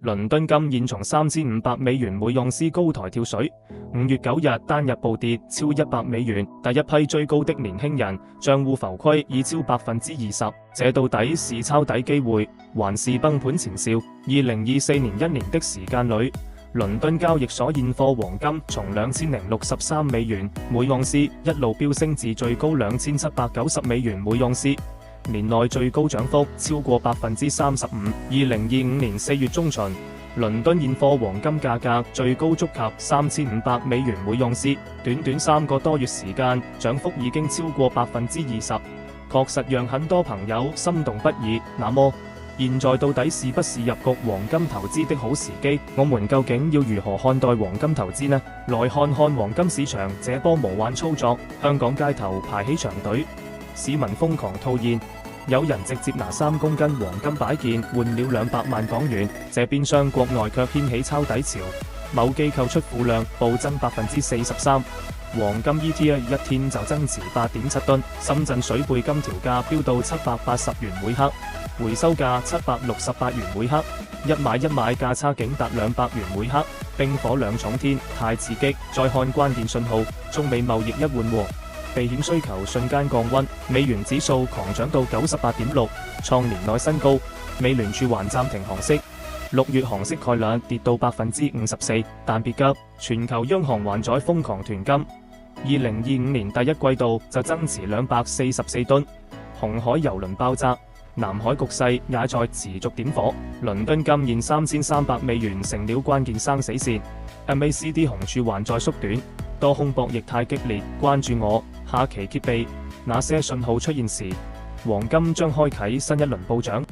倫敦金現從$3500每盎司高台跳水，5月9日單日暴跌超$100，第一批追高的年輕人賬戶浮虧已超20%，這到底是抄底機會，還是崩盤前兆？2024年一年的時間裏，倫敦交易所現貨黃金從$2063每盎司一路飆升至最高$2790每盎司。年內最高漲幅超過35%。2025年4月中旬，倫敦現貨黃金價格最高觸及$3500每盎司，短短3個多月時間，漲幅已經超過20%，確實讓很多朋友心動不已。那麼，現在到底是不是入局黃金投資的好時機？我們究竟要如何看待黃金投資呢？來看看黃金市場這波魔幻操作。香港街頭排起長隊，市民瘋狂套現，有人直接拿3公斤黃金擺件換了200萬港元。這邊廂國內卻掀起抄底潮，某機構出庫量暴增43%，黃金 ETF 一天就增持8.7噸。深圳水貝金條價飆到780元每克，回收價768元每克，一買價差竟達200元每克，冰火兩重天，太刺激。再看關鍵信號，中美貿易一緩和，避險需求瞬間降溫，美元指數狂漲到98.6，創年內新高。美聯儲還暫停降息，6月降息概率跌到54%，但別急，全球央行還在瘋狂囤金。2025年第一季度就增持244噸。紅海油輪爆炸，南海局勢也在持續點火，倫敦金現$3300成了關鍵生死線。MACD 紅柱還在縮短，多空博弈太激烈。關注我，下期揭秘哪些信號出現時，黃金將開啟新一輪暴漲。